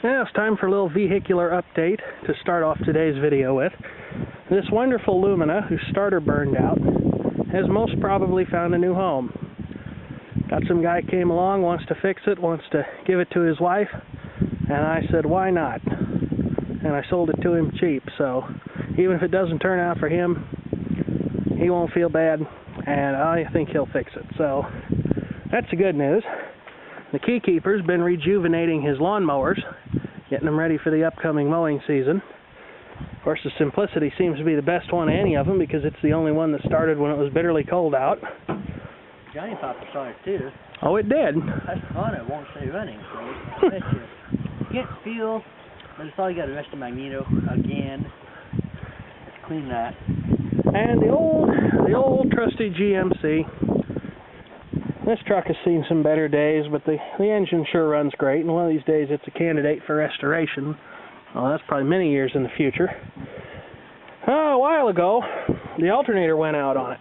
Now it's time for a little vehicular update to start off today's video with. This wonderful Lumina, whose starter burned out, has most probably found a new home. Got some guy came along, wants to fix it, wants to give it to his wife, and I said, why not? And I sold it to him cheap, so even if it doesn't turn out for him, he won't feel bad, and I think he'll fix it. So that's the good news. The keykeeper's been rejuvenating his lawnmowers, getting them ready for the upcoming mowing season. Of course, the Simplicity seems to be the best one of any of them because it's the only one that started when it was bitterly cold out. Johnny Pop started too. Oh, it did? That's fun. It won't stay running, so I bet you get feel. But it's all you got to rest the magneto again. Let's clean that. And the old trusty GMC. This truck has seen some better days, but the engine sure runs great, and one of these days it's a candidate for restoration. Well, that's probably many years in the future. A while ago, the alternator went out on it.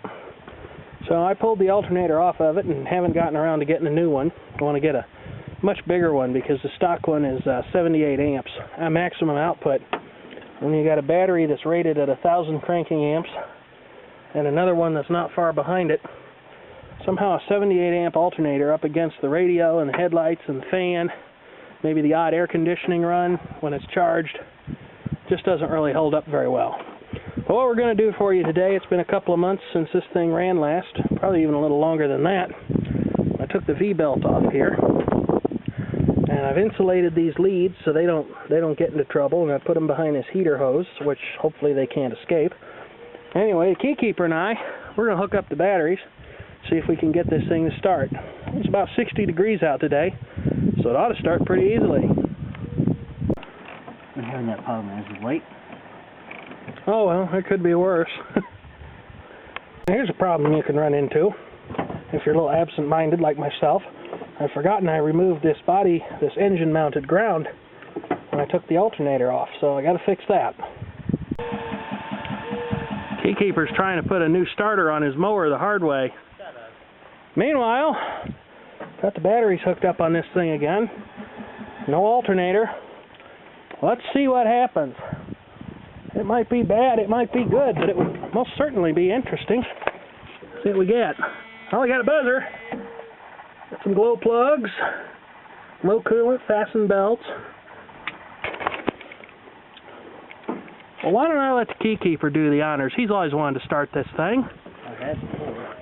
So I pulled the alternator off of it and haven't gotten around to getting a new one. I want to get a much bigger one because the stock one is 78 amps, maximum output. And you got a battery that's rated at 1,000 cranking amps and another one that's not far behind it. Somehow a 78 amp alternator up against the radio and the headlights and the fan, maybe the odd air conditioning run when it's charged, just doesn't really hold up very well. But what we're going to do for you today, it's been a couple of months since this thing ran last, probably even a little longer than that. I took the V-belt off here, and I've insulated these leads so they don't get into trouble, and I put them behind this heater hose, which hopefully they can't escape. Anyway, the keykeeper and I, we're going to hook up the batteries, see if we can get this thing to start. It's about 60 degrees out today, so it ought to start pretty easily. I'm having that problem as of late. Oh well, it could be worse. Here's a problem you can run into if you're a little absent-minded like myself. I've forgotten I removed this engine-mounted ground when I took the alternator off, so I got to fix that. Keykeeper's trying to put a new starter on his mower the hard way. Meanwhile, got the batteries hooked up on this thing again. No alternator. Let's see what happens. It might be bad, it might be good, but it would most certainly be interesting. See what we get. Oh, we got a buzzer. Got some glow plugs, low coolant, fasten belts. Well, why don't I let the keykeeper do the honors? He's always wanted to start this thing. I've had before.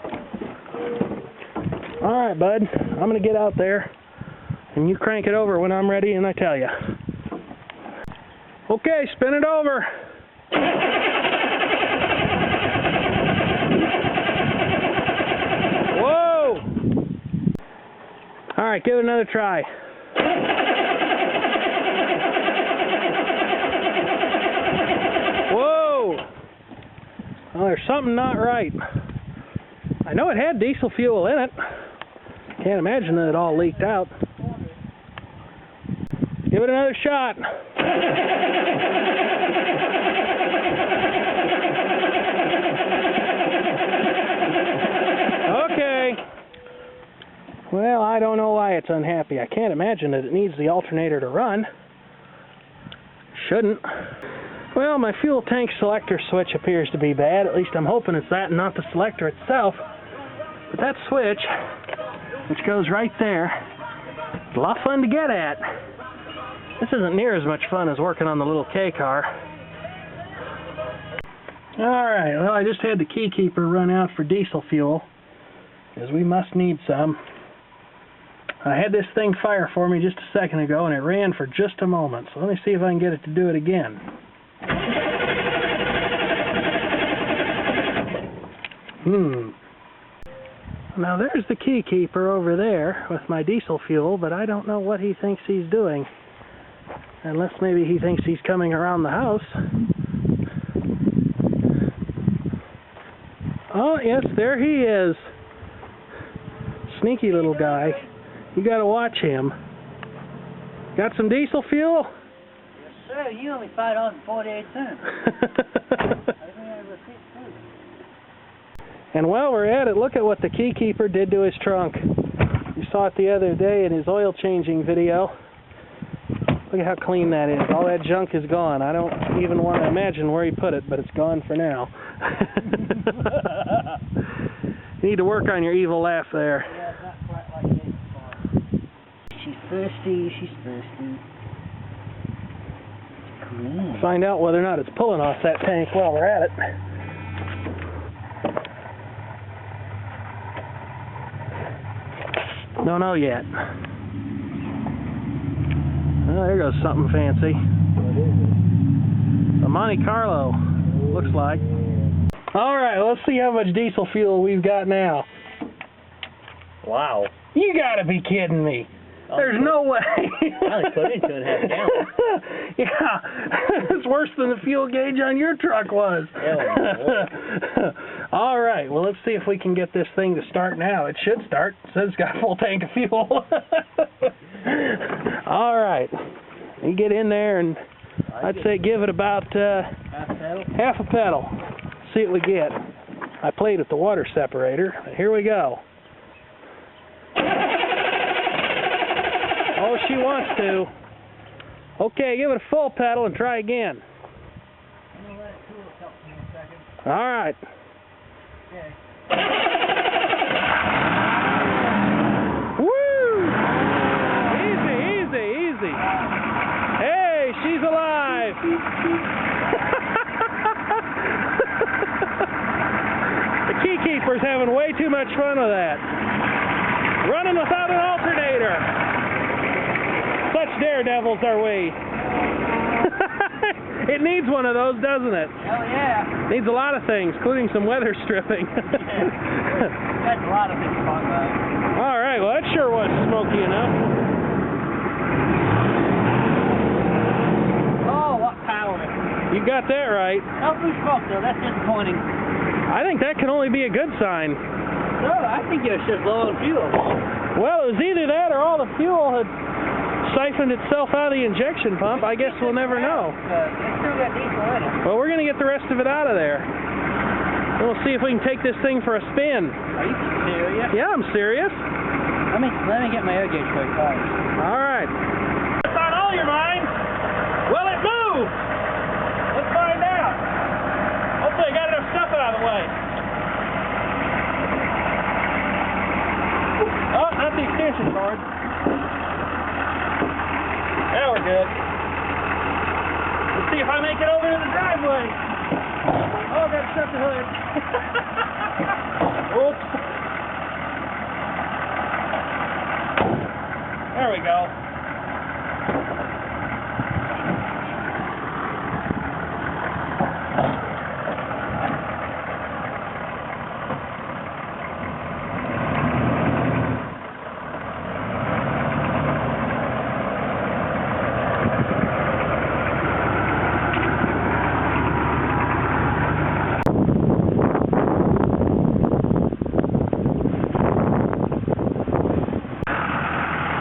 All right, bud. I'm going to get out there, and you crank it over when I'm ready and I tell you. Okay, spin it over. Whoa! All right, give it another try. Whoa! Well, there's something not right. I know it had diesel fuel in it. Can't imagine that it all leaked out. Give it another shot. Okay. Well, I don't know why it's unhappy. I can't imagine that it needs the alternator to run. Shouldn't. Well, my fuel tank selector switch appears to be bad. At least I'm hoping it's that and not the selector itself. But that switch, which goes right there, is a lot of fun to get at. This isn't near as much fun as working on the little K car. Alright, well, I just had the keykeeper run out for diesel fuel, because we must need some. I had this thing fire for me just a second ago, and it ran for just a moment. So let me see if I can get it to do it again. Now there's the keykeeper over there with my diesel fuel, but I don't know what he thinks he's doing. Unless maybe he thinks he's coming around the house. Oh, yes, there he is. Sneaky little guy. You gotta watch him. Got some diesel fuel? Yes, sir. You only $5.48. And while we're at it, look at what the keykeeper did to his trunk. You saw it the other day in his oil changing video. Look at how clean that is. All that junk is gone. I don't even want to imagine where he put it, but it's gone for now. You need to work on your evil laugh there. Yeah, it's not quite like this. She's thirsty, she's thirsty. Clean. Find out whether or not it's pulling off that tank while we're at it. Don't know yet. Oh, there goes something fancy. What is it? A Monte Carlo, looks like. Alright, let's see how much diesel fuel we've got now. Wow. You gotta be kidding me. There's no way. I only put in 2.5 gallons. Yeah, it's worse than the fuel gauge on your truck was. All right, well, let's see if we can get this thing to start now. It should start. It says it's got a full tank of fuel. All right, you get in there and I'd say give it about half a pedal. See what we get. I played with the water separator. Here we go. Oh, she wants to. Okay, give it a full pedal and try again. I'm going to let it cool a couple more seconds. All right. Okay. Woo! Easy, easy, easy. Hey, she's alive. The key keeper's having way too much fun with that. Running without an alternator. Such daredevils are we. It needs one of those, doesn't it? Hell yeah. Needs a lot of things, including some weather stripping. That's a lot of things to talk about. All right, well, that sure was smoky enough. Oh, what power. You got that right. No blue smoke, though. That's disappointing. I think that can only be a good sign. No, I think it was just low on fuel. Well, it was either that or all the fuel had siphoned itself out of the injection pump. I guess we'll never know. It's still got diesel in it. Well, we're going to get the rest of it out of there. And we'll see if we can take this thing for a spin. Are you serious? Yeah, I'm serious. Let me get my air gauge for you first. All right. It's on all your mind. Will it move? Let's find out. Hopefully I got enough stuff out of the way. Oh, not the extension cord. Now we're good. Let's see if I make it over to the driveway. Oh, got to shut the hood. Oops. There we go.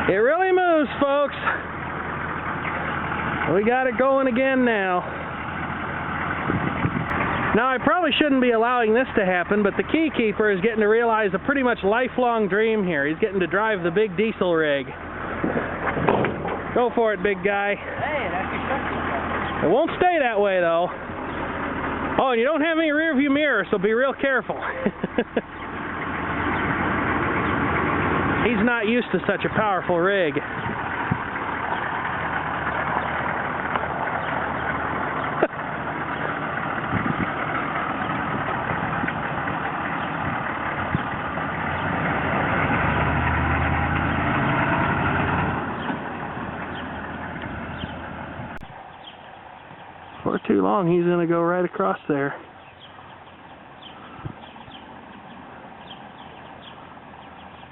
It really moves, folks. We got it going again now. Now, I probably shouldn't be allowing this to happen, but the key keeper is getting to realize a pretty much lifelong dream here. He's getting to drive the big diesel rig. Go for it, big guy. Hey, that's your truck. It won't stay that way, though. Oh, and you don't have any rear view mirror, so be real careful. He's not used to such a powerful rig. For too long, he's going to go right across there.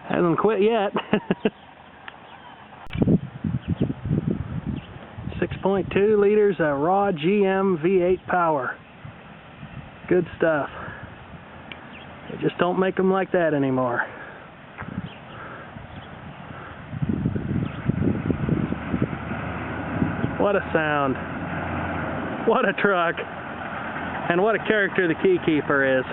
Hasn't quit yet. 6.2 liters of raw GM V8 power. Good stuff. They just don't make them like that anymore. What a sound. What a truck. And what a character the key keeper is.